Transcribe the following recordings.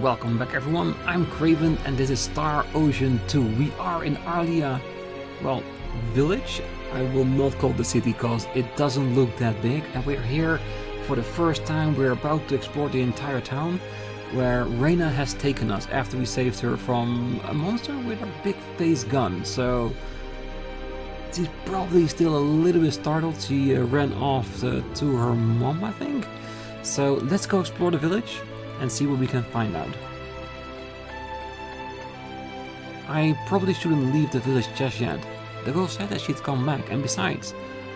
Welcome back everyone, I'm Craven and this is Star Ocean 2. We are in Aria, well, village. I will not call the city because it doesn't look that big, and we're here for the first time. We're about to explore the entire town where Rina has taken us after we saved her from a monster with a big face gun. So she's probably still a little bit startled. She ran off to her mom, I think. So let's go explore the village and see what we can find out. I probably shouldn't leave the village just yet. The girl said that she'd come back, and besides,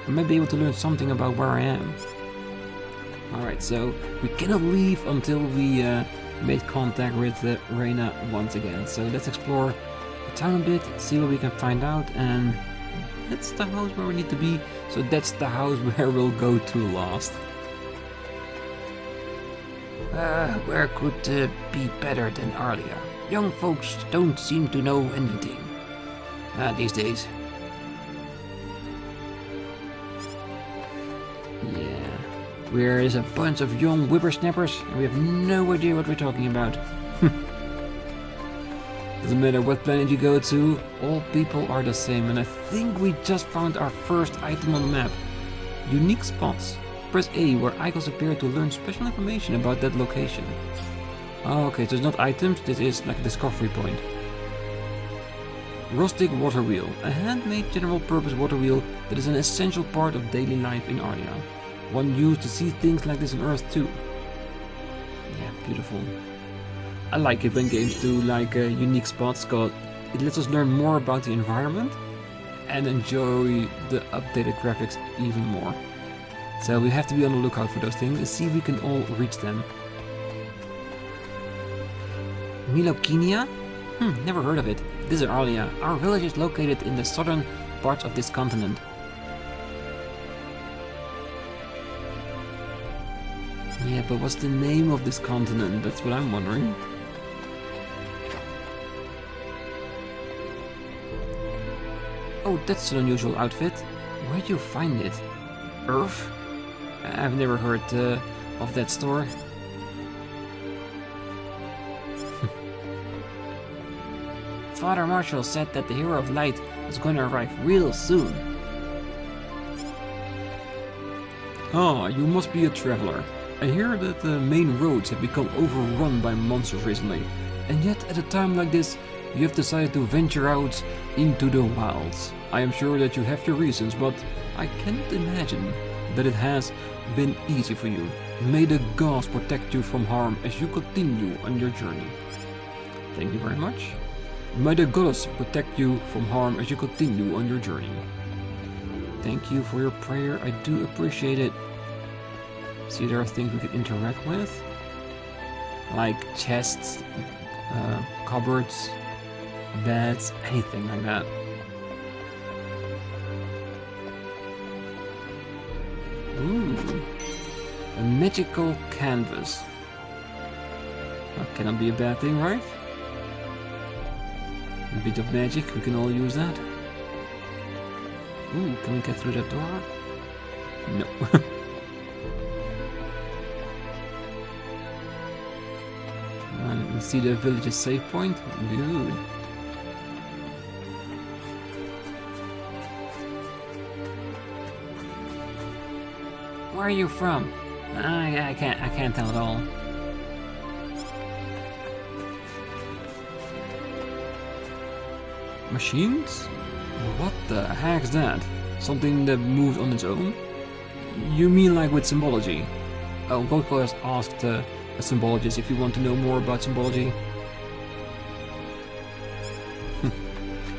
I might be able to learn something about where I am. Alright, so we cannot leave until we made contact with Rina once again. So let's explore the town a bit, see what we can find out, and that's the house where we need to be. So that's the house where we'll go to last. Where could be better than Aria? Young folks don't seem to know anything these days. Yeah, we're a bunch of young whippersnappers and we have no idea what we're talking about. Doesn't matter what planet you go to, all people are the same, and I think we just found our first item on the map. Unique spots. Press A where icons appear to learn special information about that location. Oh, okay, so it's not items, this is like a discovery point. Rustic water wheel. A handmade general purpose water wheel that is an essential part of daily life in Aria. One used to see things like this on Earth too. Yeah, beautiful. I like it when games do like unique spots, because it lets us learn more about the environment and enjoy the updated graphics even more. So we have to be on the lookout for those things and see if we can all reach them. Milokinia? Never heard of it. This is Aria. Our village is located in the southern parts of this continent. Yeah, but what's the name of this continent? That's what I'm wondering. Oh, that's an unusual outfit. Where'd you find it? Earth? I've never heard of that store. Father Marshall said that the Hero of Light was going to arrive real soon. Ah, you must be a traveler. I hear that the main roads have become overrun by monsters recently, and yet at a time like this, you have decided to venture out into the wilds. I am sure that you have your reasons, but I cannot imagine that it has been easy for you. May the gods protect you from harm as you continue on your journey. Thank you very much. May the goddess protect you from harm as you continue on your journey. Thank you for your prayer, I do appreciate it. See, there are things we can interact with, like chests, cupboards, beds, anything like that. Ooh, a magical canvas. That cannot be a bad thing, right? A bit of magic, we can all use that. Ooh, can we get through that door? No. And see the village's save point? Good. Where are you from? I can't tell at all. Machines? What the heck's that? Something that moves on its own? You mean like with symbology? Oh, Goatco has asked a symbologist if you want to know more about symbology.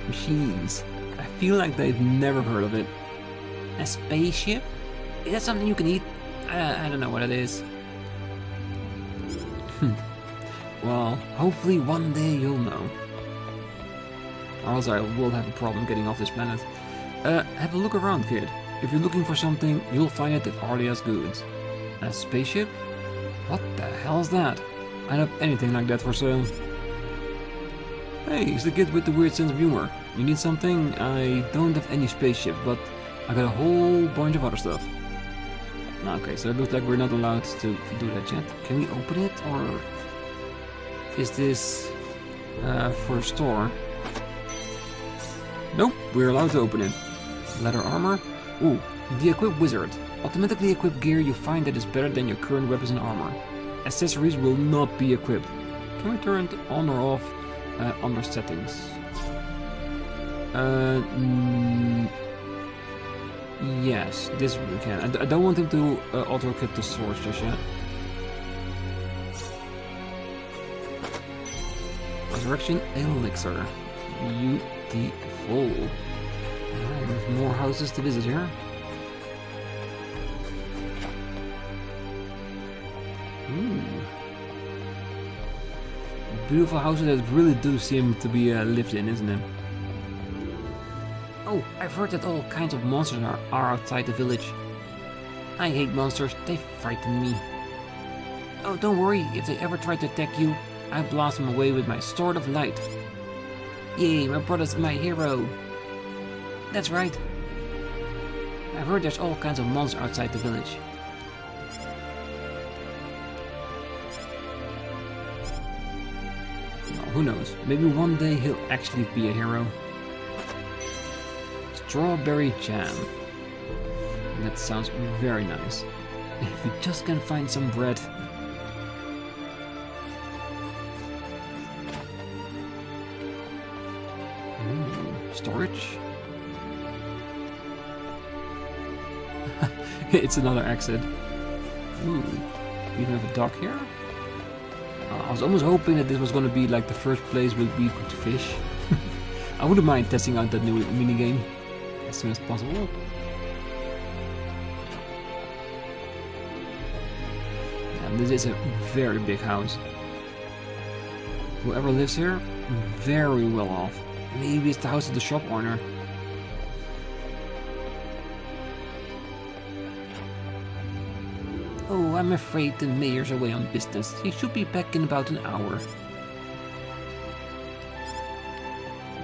Machines. I feel like they've never heard of it. A spaceship? Is that something you can eat? I don't know what it is. Well, hopefully one day you'll know. Or else I will have a problem getting off this planet. Have a look around, kid. If you're looking for something, you'll find it at Aria's Goods. A spaceship? What the hell's that? I don't have anything like that for sale. Hey, it's the kid with the weird sense of humor. You need something? I don't have any spaceship, but I got a whole bunch of other stuff. Okay, so it looks like we're not allowed to do that yet. Can we open it, or... is this for a store? Nope, we're allowed to open it. Leather armor. Ooh, the equip wizard. Automatically equip gear you find that is better than your current weapons and armor. Accessories will not be equipped. Can we turn it on or off under settings? Yes, this we can. I don't want him to auto-equip the swords just yet. Resurrection Elixir. Beautiful. Alright, we have more houses to visit here. Ooh. Beautiful houses that really do seem to be lived in, isn't it? Oh, I've heard that all kinds of monsters are outside the village. I hate monsters, they frighten me. Oh, don't worry, if they ever try to attack you, I blast them away with my sword of light. Yay, my brother's my hero. That's right. I've heard there's all kinds of monsters outside the village. Well, who knows, maybe one day he'll actually be a hero. Strawberry jam. That sounds very nice. If we just can find some bread. Storage? It's another exit. Ooh, we even have a dock here? I was almost hoping that this was going to be like the first place where we could fish. I wouldn't mind testing out that new minigame as soon as possible. And this is a very big house. Whoever lives here, very well off. Maybe it's the house of the shop owner. Oh, I'm afraid the mayor's away on business. He should be back in about an hour.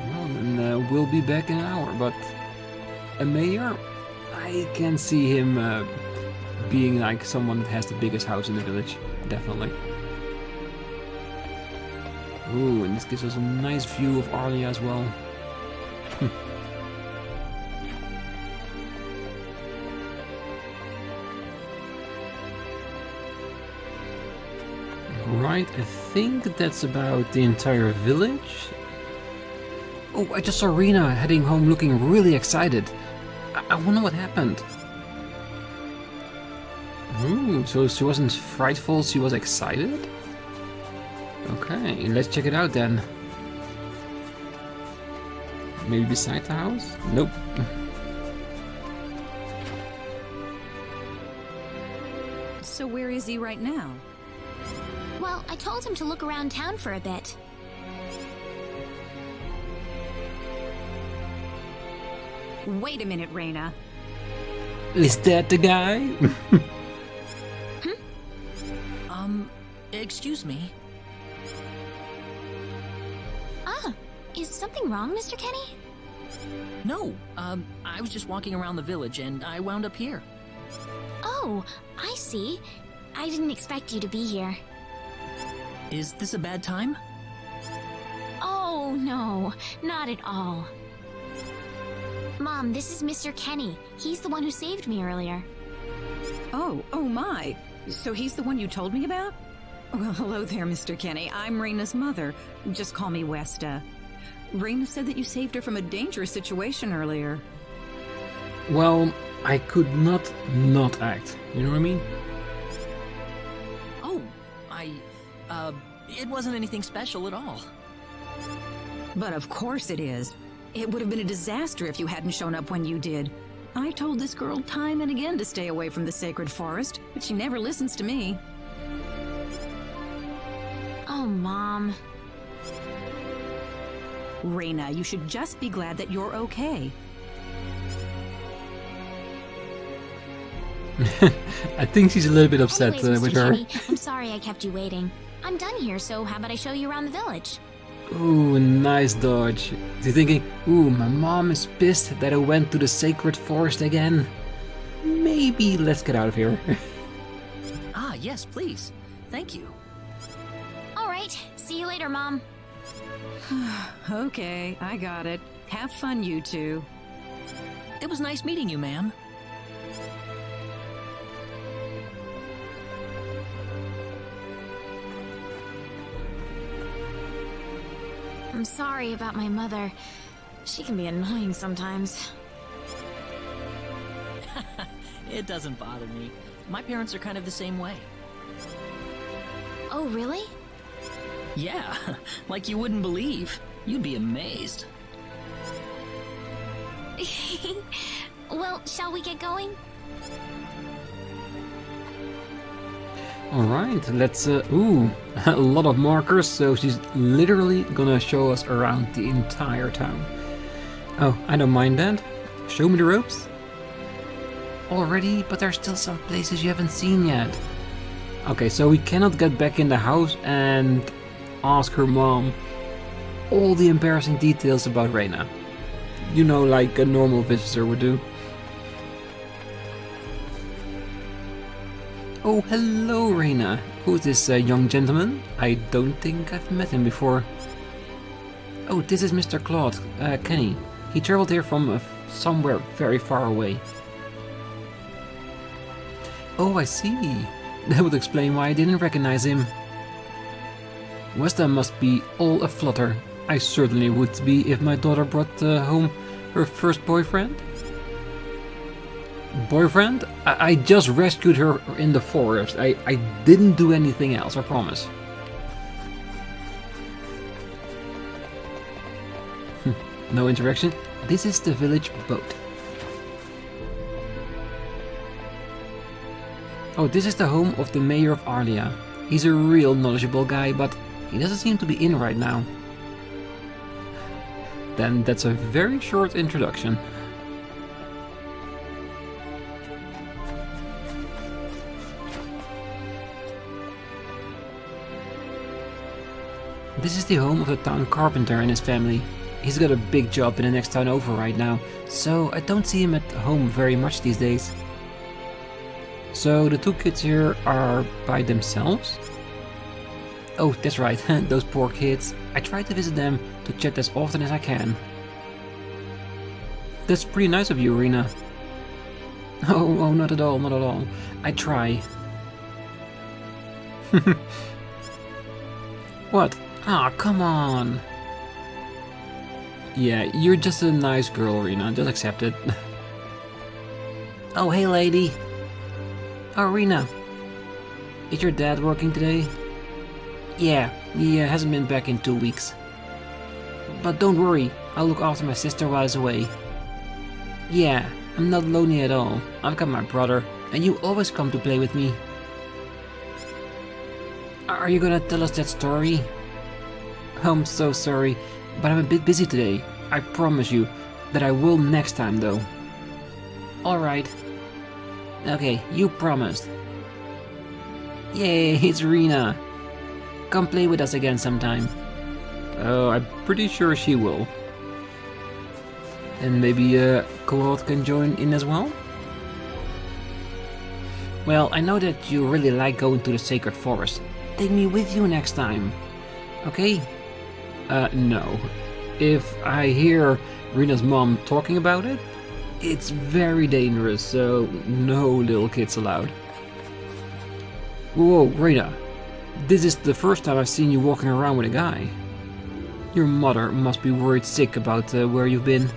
Well, then we'll be back in an hour, but a mayor? I can see him being like someone that has the biggest house in the village. Definitely. Ooh, and this gives us a nice view of Aria as well. Right, I think that's about the entire village. Oh, I just saw Rina heading home looking really excited. I wonder what happened. Ooh, so she wasn't frightful, she was excited? Okay, let's check it out then. Maybe beside the house? Nope. So where is he right now? Well, I told him to look around town for a bit. Wait a minute, Rina. Is that the guy? Excuse me. Ah, is something wrong, Mr. Kenny? No, I was just walking around the village and I wound up here. Oh, I see. I didn't expect you to be here. Is this a bad time? Oh, no, not at all. Mom, this is Mr. Kenny. He's the one who saved me earlier. Oh my. So he's the one you told me about? Well, hello there, Mr. Kenny. I'm Rina's mother. Just call me Westa. Rina said that you saved her from a dangerous situation earlier. Well, I could not act. You know what I mean? Oh, it wasn't anything special at all. But of course it is. It would have been a disaster if you hadn't shown up when you did. I told this girl time and again to stay away from the sacred forest, but she never listens to me. Oh, Mom. Rina, you should just be glad that you're okay. I think she's a little bit upset Anyways, with Mr. her. Kenny, I'm sorry I kept you waiting. I'm done here, so how about I show you around the village? Ooh, nice dodge. Is he thinking, ooh, my mom is pissed that I went to the sacred forest again? Maybe let's get out of here. Ah, yes, please. Thank you. All right, See you later, Mom. Okay, I got it. Have fun, you two. It was nice meeting you, ma'am. I'm sorry about my mother. She can be annoying sometimes. It doesn't bother me. My parents are kind of the same way. Oh, really? Yeah, like you wouldn't believe. You'd be amazed. Well, shall we get going? Alright, let's, ooh, a lot of markers, so she's literally gonna show us around the entire town. Oh, I don't mind that. Show me the ropes. Already, but there's still some places you haven't seen yet. Okay, so we cannot get back in the house and ask her mom all the embarrassing details about Rina. You know, like a normal visitor would do. Oh, hello, Rina. Who's this young gentleman? I don't think I've met him before. Oh, this is Mr. Claude, Kenny. He traveled here from somewhere very far away. Oh, I see. That would explain why I didn't recognize him. Westa must be all aflutter. I certainly would be if my daughter brought home her first boyfriend. Boyfriend? I just rescued her in the forest. I didn't do anything else, I promise. No interaction. This is the village boat. Oh, this is the home of the mayor of Aria. He's a real knowledgeable guy, but he doesn't seem to be in right now. Then that's a very short introduction. This is the home of the town carpenter and his family. He's got a big job in the next town over right now, so I don't see him at home very much these days. So the two kids here are by themselves? Oh, that's right, those poor kids. I try to visit them to chat as often as I can. That's pretty nice of you, Rina. Oh, not at all, not at all. I try. What? Ah, come on. Yeah, you're just a nice girl, Rina. Just accept it. Oh, hey, lady. Oh, Rina. Is your dad working today? Yeah, he hasn't been back in 2 weeks. But don't worry, I'll look after my sister while he's away. Yeah, I'm not lonely at all. I've got my brother, and you always come to play with me. Are you gonna tell us that story? I'm so sorry, but I'm a bit busy today. I promise you that I will next time, though. Alright. Okay, you promised. Yay, it's Rina. Come play with us again sometime. Oh, I'm pretty sure she will. And maybe Claude can join in as well? Well, I know that you really like going to the sacred forest. Take me with you next time. Okay? No. If I hear Rina's mom talking about it, it's very dangerous, so no little kids allowed. Whoa, Rina. This is the first time I've seen you walking around with a guy. Your mother must be worried sick about where you've been.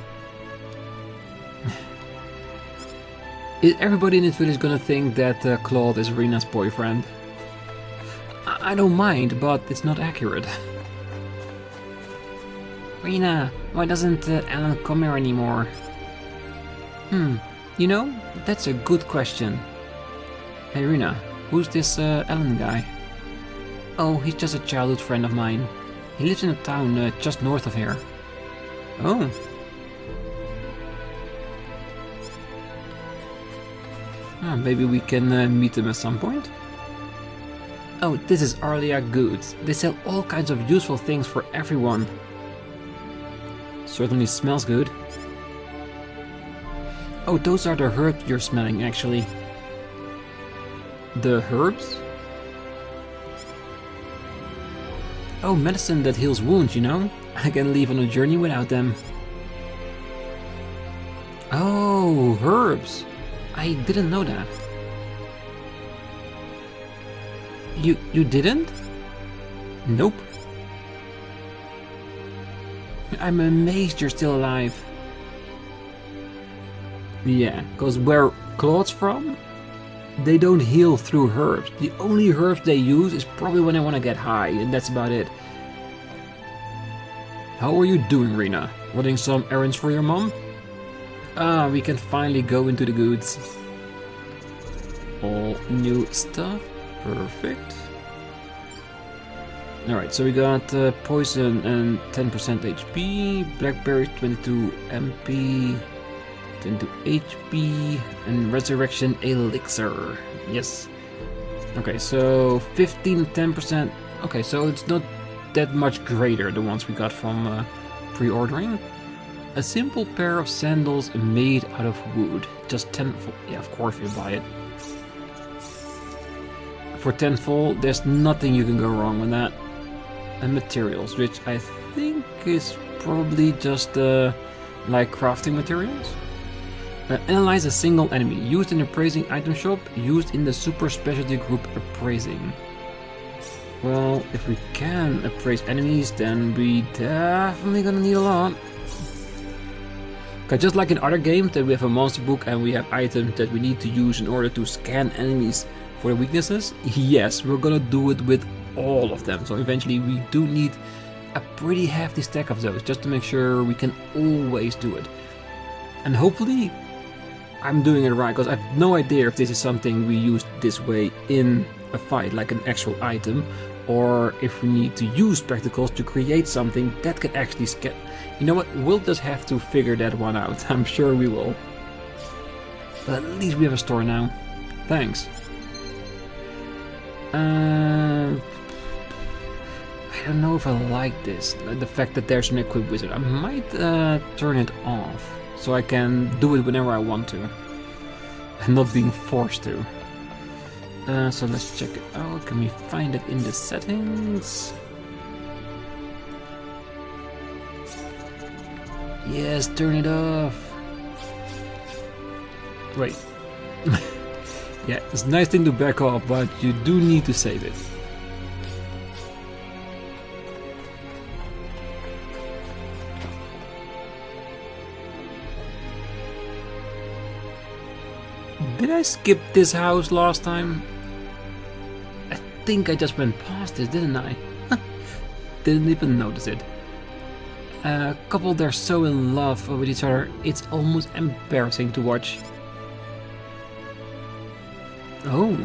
Is everybody in this village gonna think that Claude is Rina's boyfriend? I don't mind, but it's not accurate. Rina, why doesn't Alan come here anymore? You know, that's a good question. Hey Rina, who's this Alan guy? Oh, he's just a childhood friend of mine. He lives in a town just north of here. Oh. Maybe we can meet them at some point. Oh, this is Aria Goods. They sell all kinds of useful things for everyone. Certainly smells good. Oh, those are the herbs you're smelling, actually. The herbs? Oh, medicine that heals wounds, you know? I can leave on a journey without them. Oh, herbs. I didn't know that. You didn't? Nope. I'm amazed you're still alive. Yeah, because where Claude's from, they don't heal through herbs. The only herbs they use is probably when they want to get high, and that's about it. How are you doing, Rina? Running some errands for your mom? Ah, we can finally go into the goods. All new stuff. Perfect. Alright, so we got poison and 10% HP, blackberry 22 MP, 22 HP, and resurrection elixir. Yes. Okay, so 15, 10%. Okay, so it's not that much greater, the ones we got from pre-ordering. A simple pair of sandals made out of wood. Just 10. Yeah, of course we buy it. For 10-fold, there's nothing you can go wrong with that. And materials, which I think is probably just like crafting materials. Analyze a single enemy. Used in appraising item shop. Used in the super specialty group appraising. Well, if we can appraise enemies, then we definitely gonna need a lot. Cause just like in other games that we have a monster book and we have items that we need to use in order to scan enemies for their weaknesses, yes, we're gonna do it with all of them. So eventually we do need a pretty hefty stack of those just to make sure we can always do it. And hopefully I'm doing it right, because I have no idea if this is something we use this way in a fight, like an actual item, or if we need to use spectacles to create something that can actually scan. You know what, we'll just have to figure that one out. I'm sure we will. But at least we have a store now. Thanks. I don't know if I like this, the fact that there's an equip wizard. I might turn it off, so I can do it whenever I want to, and not being forced to. So let's check it out. Can we find it in the settings? Yes, turn it off. Wait. Yeah, it's a nice thing to back off, but you do need to save it. Did I skip this house last time? I think I just went past this, didn't I? Didn't even notice it. A couple, they're so in love with each other, it's almost embarrassing to watch. Oh.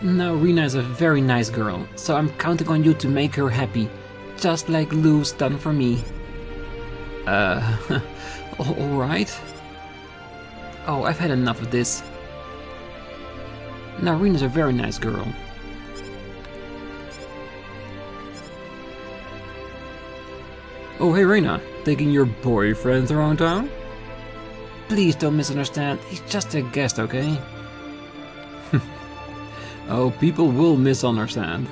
Now Rina is a very nice girl, so I'm counting on you to make her happy, just like Lou's done for me. Alright. Oh, I've had enough of this. Now Rina's a very nice girl. Oh hey Rina, taking your boyfriend around town? Please don't misunderstand, he's just a guest, okay? Oh, people will misunderstand.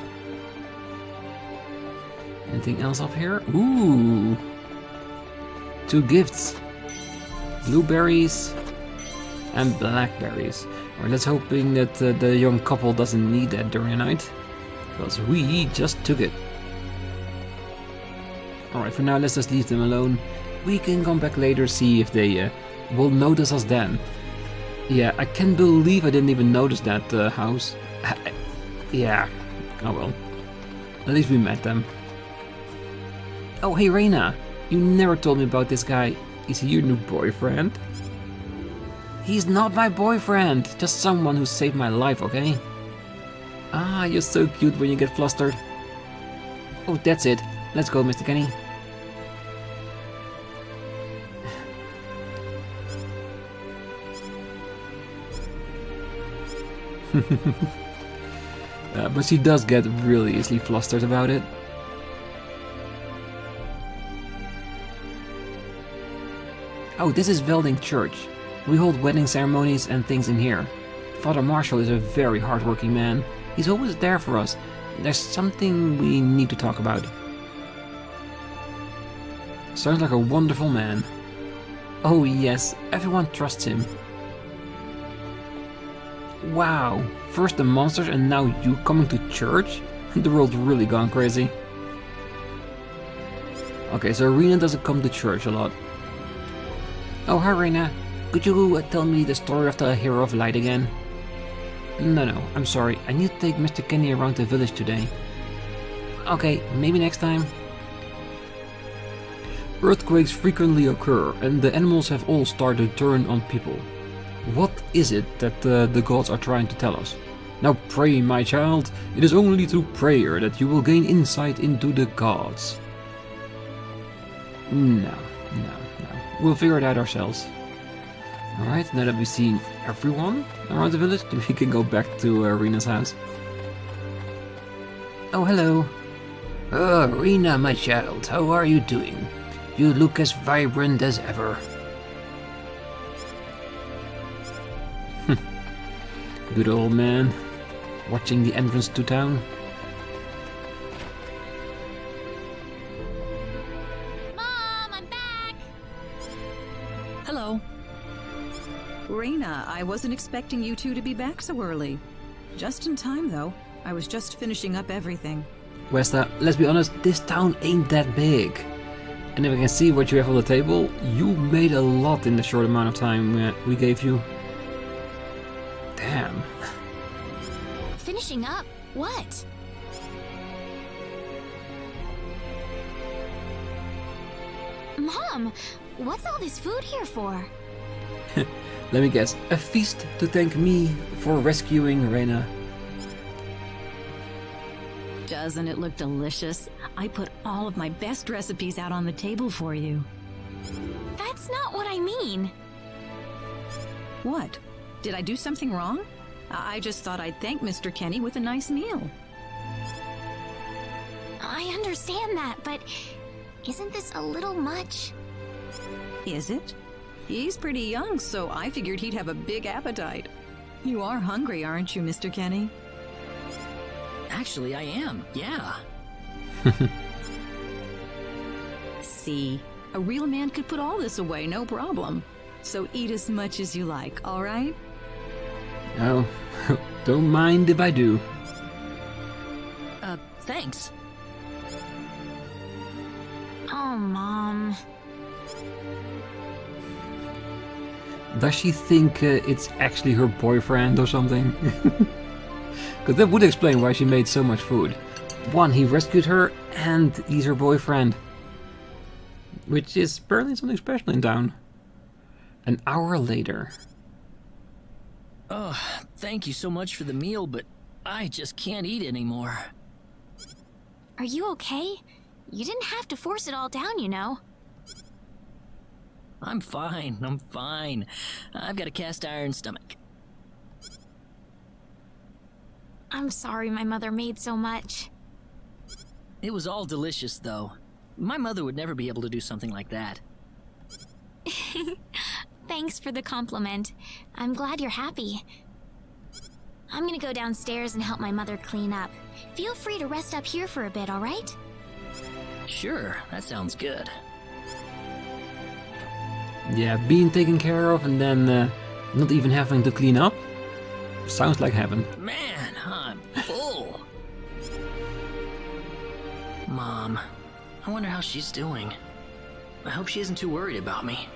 Anything else up here? Ooh! 2 gifts. Blueberries and blackberries. Or let's hoping that the young couple doesn't need that during the night, because we just took it. Alright, for now let's just leave them alone. We can come back later, see if they will notice us then. Yeah, I can't believe I didn't even notice that house. Yeah, oh well. At least we met them. Oh hey Rina, you never told me about this guy. Is he your new boyfriend? He's not my boyfriend, just someone who saved my life, okay? Ah, you're so cute when you get flustered. Oh, that's it. Let's go, Mr. Kenny. But she does get really easily flustered about it. Oh, this is Velding Church. We hold wedding ceremonies and things in here. Father Marshall is a very hardworking man. He's always there for us. There's something we need to talk about. Sounds like a wonderful man. Oh yes, everyone trusts him. Wow, first the monsters and now you coming to church? The world's really gone crazy. Okay, so Rina doesn't come to church a lot. Oh, hi Rina. Could you tell me the story of the Hero of Light again? No, I'm sorry. I need to take Mr. Kenny around the village today. Okay, maybe next time. Earthquakes frequently occur, and the animals have all started to turn on people. What is it that the gods are trying to tell us? Now pray, my child. It is only through prayer that you will gain insight into the gods. No. We'll figure it out ourselves. Alright, now that we've seen everyone around the village, we can go back to Rina's house. Oh, hello. Oh, Rina, my child, how are you doing? You look as vibrant as ever. Good old man, watching the entrance to town. Mom, I'm back! Hello. Rina, I wasn't expecting you two to be back so early. Just in time, though. I was just finishing up everything. Westa, let's be honest, this town ain't that big. And if I can see what you have on the table, you made a lot in the short amount of time we gave you. Damn. Finishing up? What? Mom, what's all this food here for? Let me guess, a feast to thank me for rescuing Rina. Doesn't it look delicious? I put all of my best recipes out on the table for you. That's not what I mean. What? Did I do something wrong? I just thought I'd thank Mr. Kenny with a nice meal. I understand that, but isn't this a little much? Is it? He's pretty young, so I figured he'd have a big appetite. You are hungry, aren't you, Mr. Kenny? Actually, I am, yeah. See, a real man could put all this away, no problem. So eat as much as you like, all right? Oh, don't mind if I do. Thanks. Oh, Mom. Does she think it's actually her boyfriend or something? Because that would explain why she made so much food. One, he rescued her, and he's her boyfriend. Which is apparently something special in town. An hour later. Oh, thank you so much for the meal, but I just can't eat anymore. Are you okay? You didn't have to force it all down, you know. I'm fine. I've got a cast iron stomach. I'm sorry my mother made so much. It was all delicious, though. My mother would never be able to do something like that. Thanks for the compliment. I'm glad you're happy. I'm gonna go downstairs and help my mother clean up. Feel free to rest up here for a bit, alright? Sure, that sounds good. Yeah, being taken care of and then not even having to clean up. Sounds like heaven. Man, I'm full. Mom, I wonder how she's doing. I hope she isn't too worried about me.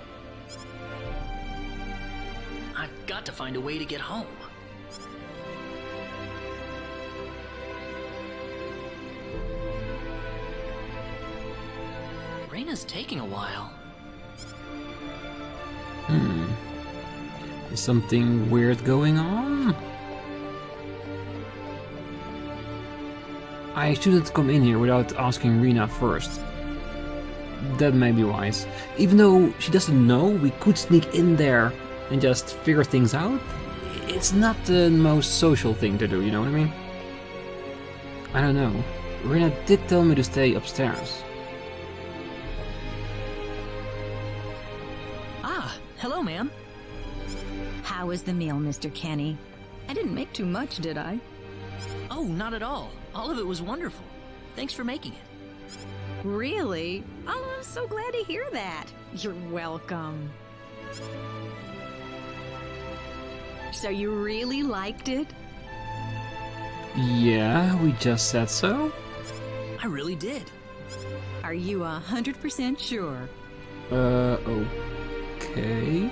I've got to find a way to get home. Rina's taking a while. Is something weird going on? I shouldn't come in here without asking Rina first. That may be wise. Even though she doesn't know, we could sneak in there and just figure things out. It's not the most social thing to do, you know what I mean? I don't know. Rina did tell me to stay upstairs. Ah, hello, ma'am. How was the meal, Mr. Kenny? I didn't make too much, did I? Oh, not at all. All of it was wonderful. Thanks for making it. Really? Oh, I'm so glad to hear that. You're welcome. So you really liked it? Yeah, we just said so. I really did. Are you 100% sure? Okay.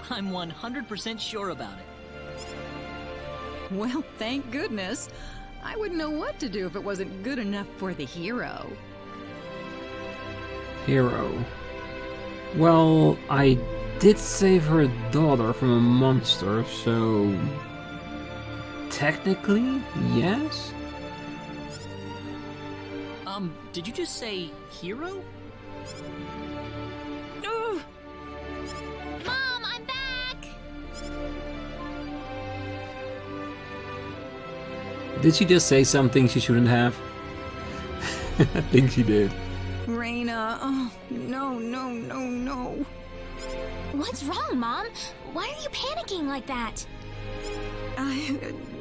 I'm 100% sure about it. Well, thank goodness. I wouldn't know what to do if it wasn't good enough for the hero. Hero. Well, I did save her daughter from a monster, so... technically, yes? Did you just say hero? Ugh. Mom, I'm back! Did she just say something she shouldn't have? I think she did. Rina, oh, no, no, no, no. What's wrong, Mom? Why are you panicking like that?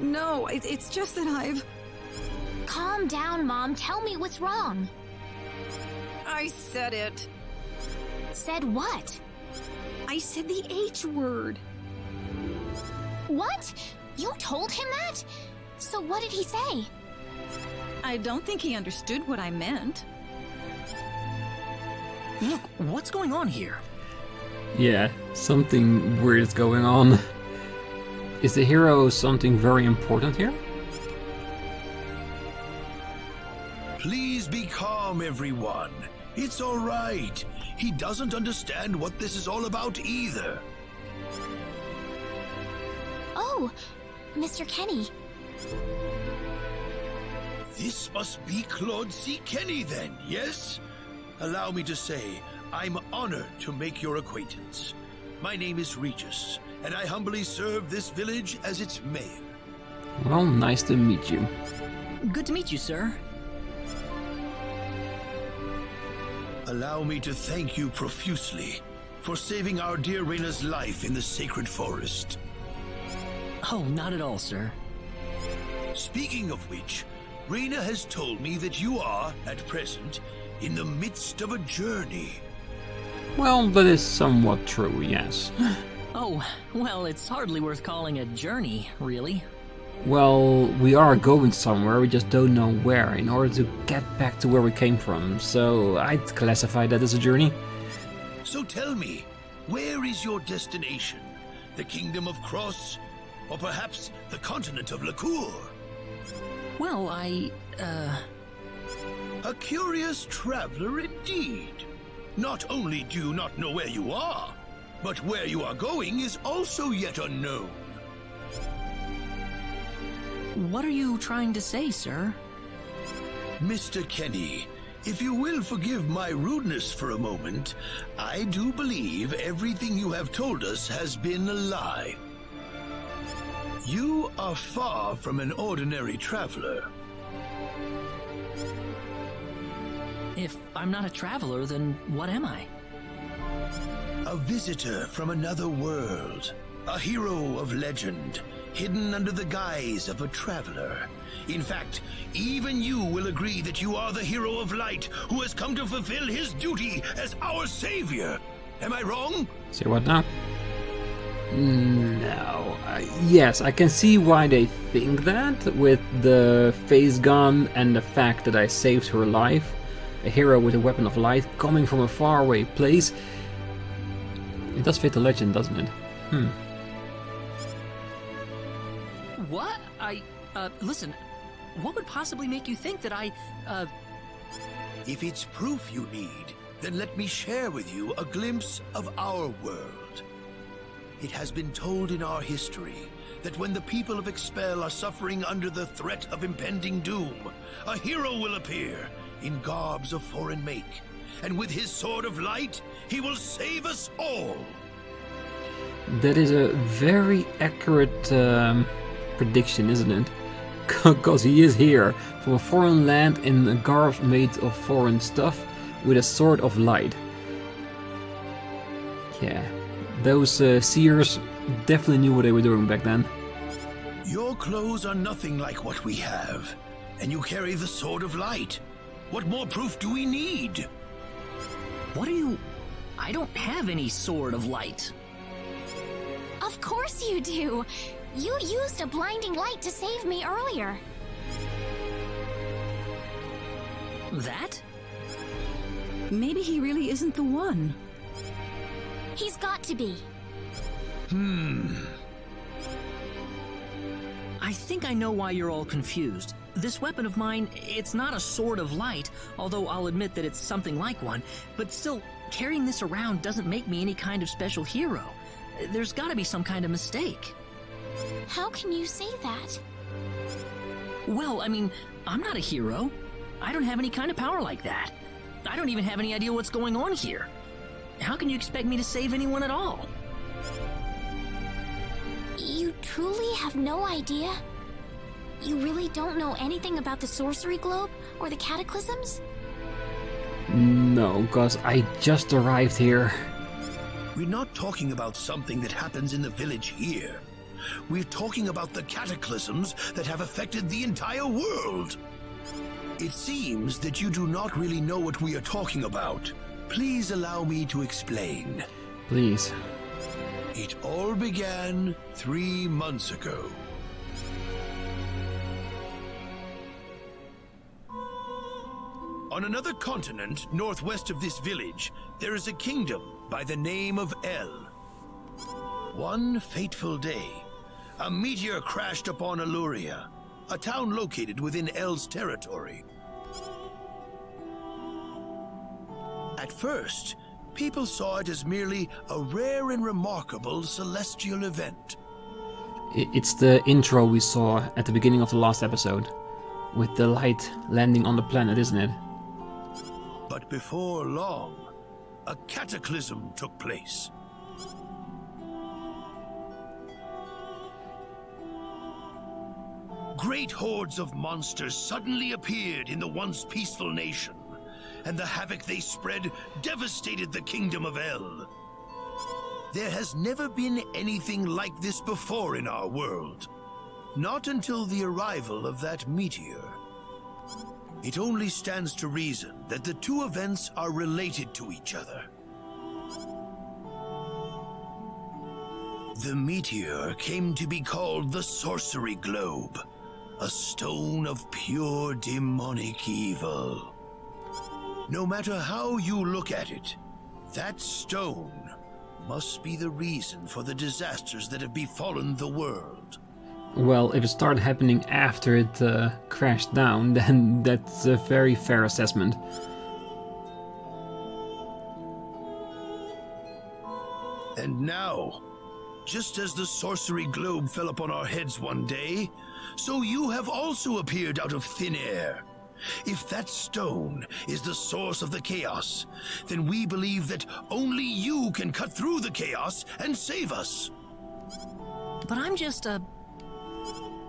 No, it's just that I've... Calm down, Mom. Tell me what's wrong. I said it. Said what? I said the H word. What? You told him that? So what did he say? I don't think he understood what I meant. Look, what's going on here? Yeah, something weird is going on. Is the hero something very important here? Please be calm, everyone. It's all right. He doesn't understand what this is all about either. Oh, Mr. Kenny. This must be Claude C. Kenny then, yes? Allow me to say, I'm honored to make your acquaintance. My name is Regis, and I humbly serve this village as its mayor. Well, nice to meet you. Good to meet you, sir. Allow me to thank you profusely for saving our dear Rina's life in the sacred forest. Oh, not at all, sir. Speaking of which, Rina has told me that you are, at present, in the midst of a journey. Well, that is somewhat true, yes. Oh, well, it's hardly worth calling a journey, really. Well, we are going somewhere, we just don't know where, in order to get back to where we came from, so I'd classify that as a journey. So tell me, where is your destination? The Kingdom of Cross? Or perhaps the continent of Lacour? Well, A curious traveler indeed. Not only do you not know where you are, but where you are going is also yet unknown. what are you trying to say, sir? Mr. Kenny, if you will forgive my rudeness for a moment, I do believe everything you have told us has been a lie. You are far from an ordinary traveler. If I'm not a traveler, then what am I? A visitor from another world. A hero of legend, hidden under the guise of a traveler. In fact, even you will agree that you are the hero of light who has come to fulfill his duty as our savior. Am I wrong? Say what now? No. Yes, I can see why they think that, with the face gun and the fact that I saved her life. A hero with a weapon of light coming from a faraway place. It does fit the legend, doesn't it? What? Listen, what would possibly make you think that If it's proof you need, then let me share with you a glimpse of our world. It has been told in our history that when the people of Expel are suffering under the threat of impending doom, a hero will appear in garbs of foreign make, and with his sword of light, he will save us all. That is a very accurate prediction, isn't it? Because he is here, from a foreign land in a garb made of foreign stuff, with a sword of light. Yeah, those seers definitely knew what they were doing back then. Your clothes are nothing like what we have, and you carry the Sword of Light. What more proof do we need? What are you... I don't have any Sword of Light. Of course you do! You used a blinding light to save me earlier. That? Maybe he really isn't the one. He's got to be. I think I know why you're all confused. This weapon of mine, it's not a Sword of Light, although I'll admit that it's something like one, but still, carrying this around doesn't make me any kind of special hero. There's gotta be some kind of mistake. How can you say that? Well, I mean, I'm not a hero. I don't have any kind of power like that. I don't even have any idea what's going on here. How can you expect me to save anyone at all? You truly have no idea? You really don't know anything about the sorcery globe or the cataclysms? No, cause I just arrived here. We're not talking about something that happens in the village here. We're talking about the cataclysms that have affected the entire world. It seems that you do not really know what we are talking about. Please allow me to explain. Please. It all began 3 months ago. On another continent, northwest of this village, there is a kingdom by the name of El. One fateful day, a meteor crashed upon Aria, a town located within El's territory. At first, people saw it as merely a rare and remarkable celestial event. It's the intro we saw at the beginning of the last episode, with the light landing on the planet, isn't it? But before long, a cataclysm took place. Great hordes of monsters suddenly appeared in the once peaceful nation, and the havoc they spread devastated the kingdom of El. There has never been anything like this before in our world. Not until the arrival of that meteor. It only stands to reason that the two events are related to each other. The meteor came to be called the Sorcery Globe, a stone of pure demonic evil. No matter how you look at it, that stone must be the reason for the disasters that have befallen the world. Well, if it started happening after it crashed down, then that's a very fair assessment. And now, just as the sorcery globe fell upon our heads one day, so you have also appeared out of thin air. If that stone is the source of the chaos, then we believe that only you can cut through the chaos and save us. But I'm just a...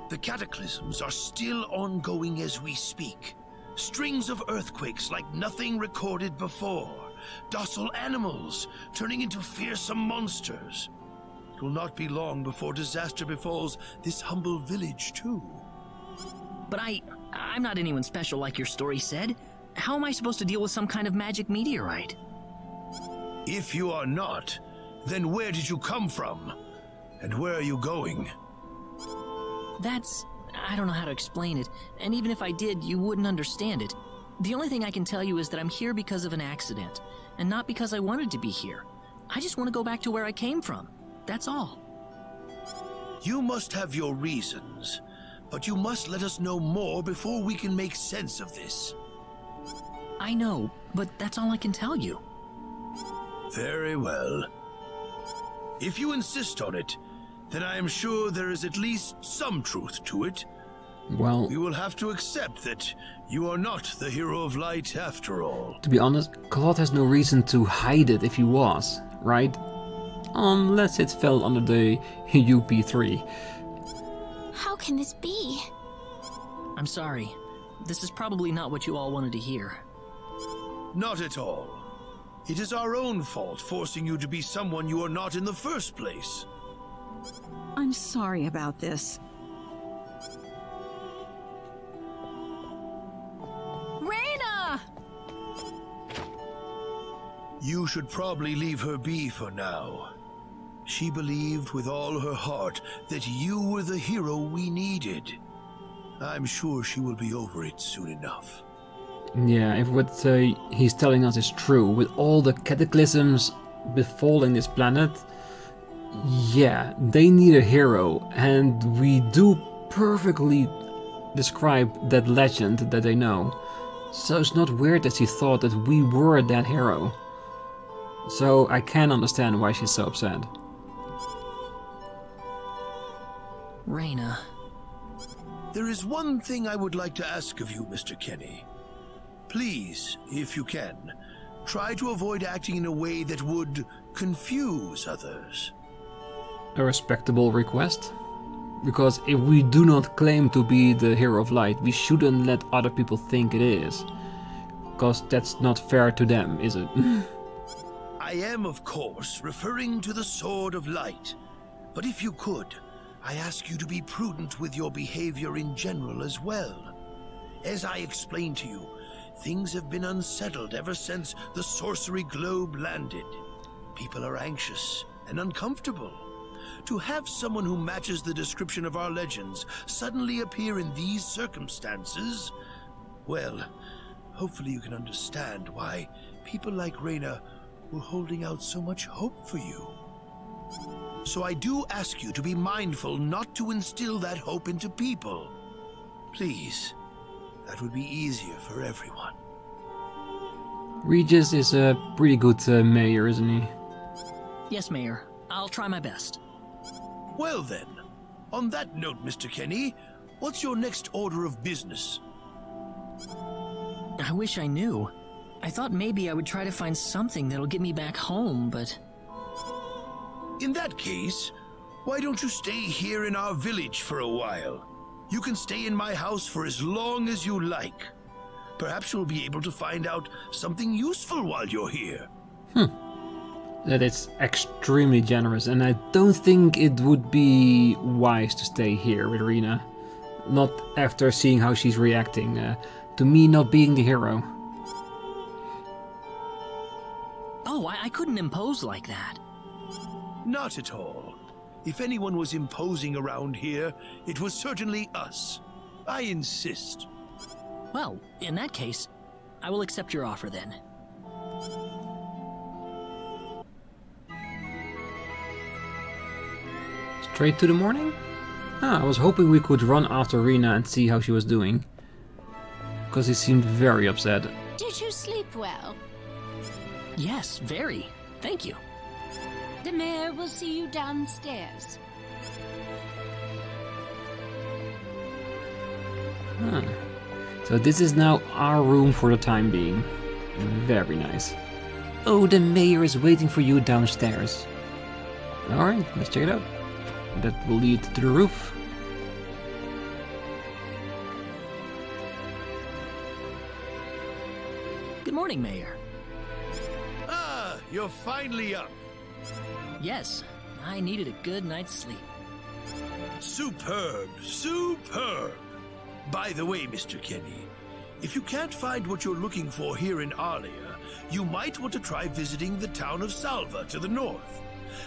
The cataclysms are still ongoing as we speak. Strings of earthquakes like nothing recorded before. Docile animals turning into fearsome monsters. It will not be long before disaster befalls this humble village too. But I'm not anyone special like your story said. How am I supposed to deal with some kind of magic meteorite? If you are not, then where did you come from? And where are you going? I don't know how to explain it, and even if I did, you wouldn't understand it. The only thing I can tell you is that I'm here because of an accident, and not because I wanted to be here. I just want to go back to where I came from. That's all. You must have your reasons, but you must let us know more before we can make sense of this. I know, but that's all I can tell you. Very well. If you insist on it, then I am sure there is at least some truth to it. Well, We will have to accept that you are not the hero of light after all. to be honest, Claude has no reason to hide it if he was, right? Unless it fell under the UP3. How can this be? I'm sorry. This is probably not what you all wanted to hear. Not at all. It is our own fault forcing you to be someone you are not in the first place. I'm sorry about this. You should probably leave her be for now. She believed with all her heart that you were the hero we needed. I'm sure she will be over it soon enough. Yeah, if what he's telling us is true, with all the cataclysms befalling this planet, yeah, they need a hero, and we do perfectly describe that legend that they know. So it's not weird that she thought that we were that hero. So I can understand why she's so upset. Rina. There is one thing I would like to ask of you, Mr. Kenny. Please, if you can, try to avoid acting in a way that would confuse others. A respectable request? Because if we do not claim to be the hero of light, we shouldn't let other people think it is. Because that's not fair to them, is it? I am, of course, referring to the Sword of Light. But if you could, I ask you to be prudent with your behavior in general as well. As I explained to you, things have been unsettled ever since the sorcery globe landed. People are anxious and uncomfortable. To have someone who matches the description of our legends suddenly appear in these circumstances, well, hopefully you can understand why people like Rina were holding out so much hope for you. So I do ask you to be mindful not to instill that hope into people. Please, that would be easier for everyone. Regis is a pretty good mayor, isn't he? Yes, Mayor. I'll try my best. Well then, on that note, Mr. Kenny, what's your next order of business? I wish I knew. I thought maybe I would try to find something that'll get me back home, but... In that case, why don't you stay here in our village for a while? You can stay in my house for as long as you like. Perhaps you'll be able to find out something useful while you're here. That is extremely generous, and I don't think it would be wise to stay here with Rina. Not after seeing how she's reacting to me not being the hero. Oh, I couldn't impose like that. Not at all. If anyone was imposing around here, it was certainly us. I insist. Well, in that case, I will accept your offer then. Straight to the morning? Ah, I was hoping we could run after Rina and see how she was doing. Because he seemed very upset. Did you sleep well? Yes, very. Thank you. The mayor will see you downstairs. Huh. So this is now our room for the time being. Very nice. Oh, the mayor is waiting for you downstairs. Alright, let's check it out. That will lead to the roof. Good morning, Mayor. Ah, you're finally up. Yes, I needed a good night's sleep. Superb, superb. By the way, Mr. Kenny, if you can't find what you're looking for here in Aria, you might want to try visiting the town of Salva to the north.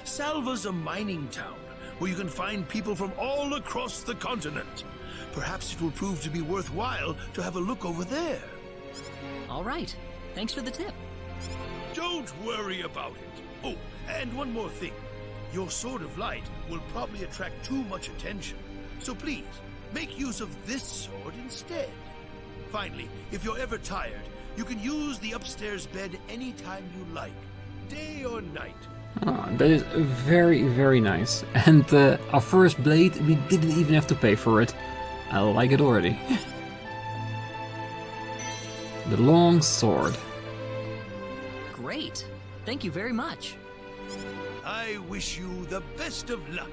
Salva's a mining town where you can find people from all across the continent. Perhaps it will prove to be worthwhile to have a look over there. All right. Thanks for the tip. Don't worry about it. Oh, and one more thing. Your Sword of Light will probably attract too much attention. So please, make use of this sword instead. Finally, if you're ever tired, you can use the upstairs bed anytime you like, day or night. Ah, that is very, very nice. And our first blade, we didn't even have to pay for it. I like it already. The long sword. Great. Thank you very much. I wish you the best of luck.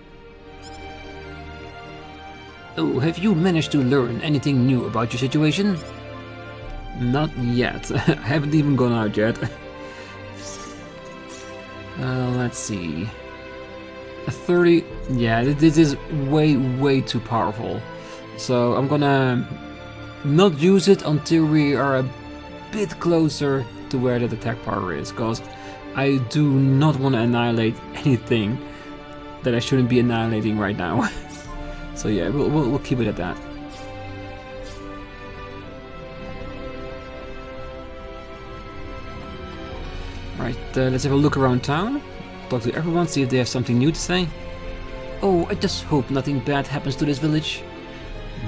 Oh, have you managed to learn anything new about your situation? Not yet. I haven't even gone out yet. Let's see. A 30. Yeah, this is way too powerful. So I'm gonna not use it until we are a bit closer to where that attack power is, because I do not want to annihilate anything that I shouldn't be annihilating right now. So yeah, we'll keep it at that. Right, let's have a look around town. Talk to everyone, see if they have something new to say. Oh, I just hope nothing bad happens to this village.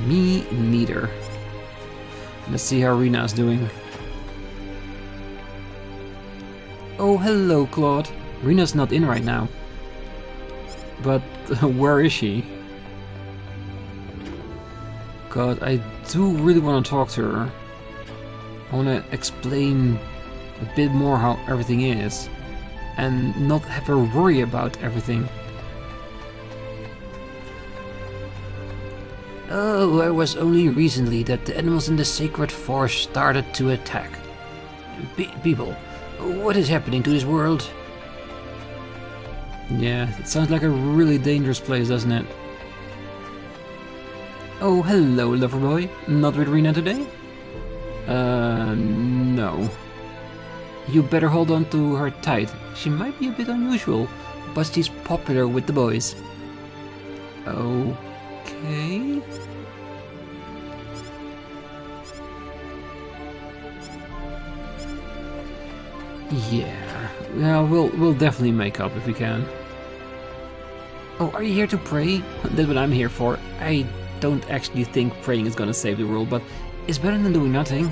Me neither. Let's see how Rina is doing. Oh, hello, Claude. Rina's not in right now. But where is she? God, I do really want to talk to her. I want to explain a bit more how everything is. And not have her worry about everything. Oh, it was only recently that the animals in the sacred forest started to attack. People, what is happening to this world? Yeah, it sounds like a really dangerous place, doesn't it? Oh, hello, lover boy. Not with Rina today? No. You better hold on to her tight. She might be a bit unusual, but she's popular with the boys. Okay. Yeah, we'll definitely make up if we can. Oh, are you here to pray? That's what I'm here for. I don't actually think praying is gonna save the world, but it's better than doing nothing.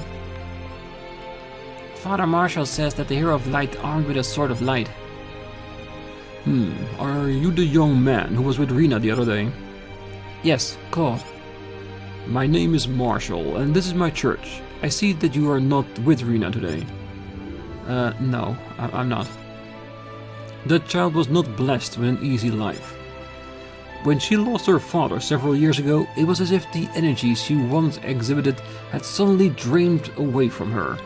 Father Marshall says that the Hero of Light armed with a sword of light. Are you the young man who was with Rina the other day? Yes, Claude. My name is Marshall, and this is my church. I see that you are not with Rina today. No, I'm not. That child was not blessed with an easy life. When she lost her father several years ago, it was as if the energy she once exhibited had suddenly drained away from her.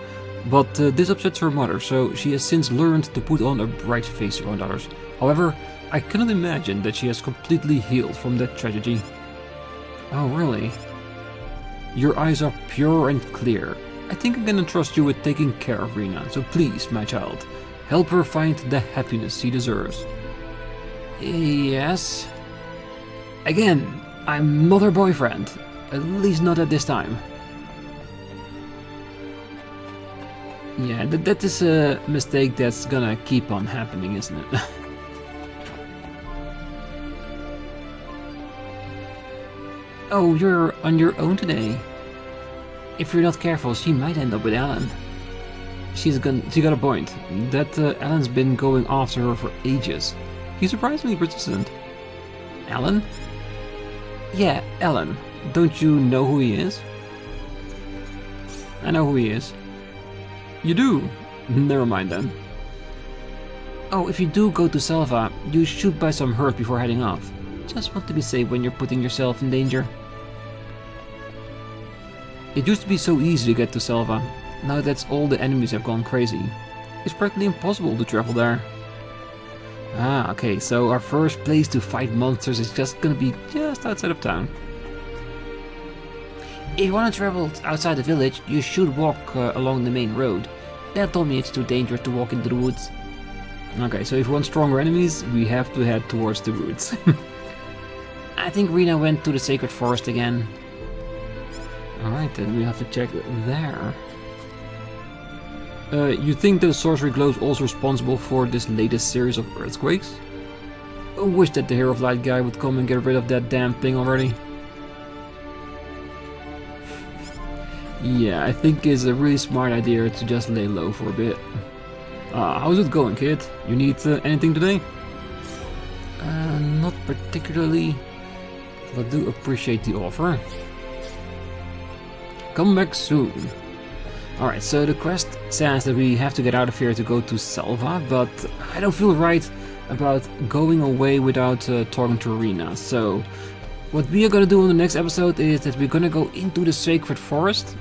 But this upsets her mother, so she has since learned to put on a bright face around others. However, I cannot imagine that she has completely healed from that tragedy. Oh, really? Your eyes are pure and clear. I think I can entrust you with taking care of Rina, so please, my child, help her find the happiness she deserves. Yes? Again, I'm not her boyfriend. At least not at this time. Yeah, that is a mistake that's gonna keep on happening, isn't it? Oh, you're on your own today. If you're not careful, she might end up with Alan. She got a point. That Alan's been going after her for ages. He's surprisingly persistent. Alan? Yeah, Alan. Don't you know who he is? I know who he is. You do? Never mind then. Oh, if you do go to Selva, you should buy some herbs before heading off. Just want to be safe when you're putting yourself in danger. It used to be so easy to get to Selva. Now that all the enemies have gone crazy. It's practically impossible to travel there. Ah, okay, so our first place to fight monsters is just gonna be just outside of town. If you want to travel outside the village, you should walk along the main road. Dad told me it's too dangerous to walk into the woods. Okay, so if we want stronger enemies, we have to head towards the woods. I think Rina went to the sacred forest again. Alright, then we have to check there. You think that the sorcery glow is also responsible for this latest series of earthquakes? I wish that the Hero of Light guy would come and get rid of that damn thing already. Yeah, I think it's a really smart idea to just lay low for a bit. How's it going, kid? You need anything today? Not particularly, but do appreciate the offer. Come back soon. Alright, so the quest says that we have to get out of here to go to Selva, but I don't feel right about going away without talking to Rina. So what we are gonna do in the next episode is that we're gonna go into the sacred forest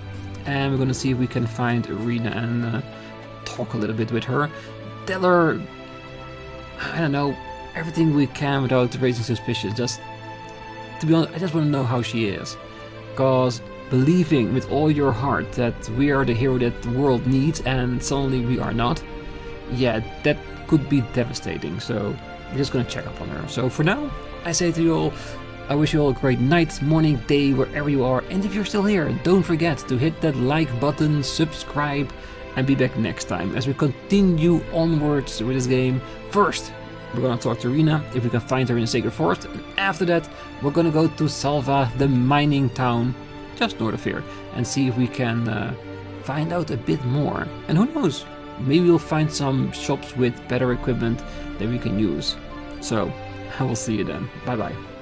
and we're gonna see if we can find Rina and talk a little bit with her. Tell her, I don't know, everything we can without raising suspicion. Just, to be honest, I just want to know how she is. Because believing with all your heart that we are the hero that the world needs and suddenly we are not, yeah, that could be devastating. So we're just gonna check up on her. So for now, I say to you all, I wish you all a great night, morning, day, wherever you are. And if you're still here, don't forget to hit that like button, subscribe, and be back next time as we continue onwards with this game. First, we're gonna talk to Rina, if we can find her in the Sacred Forest. And after that, we're gonna go to Salva, the mining town, just north of here, and see if we can find out a bit more. And who knows, maybe we'll find some shops with better equipment that we can use. So, I will see you then. Bye bye.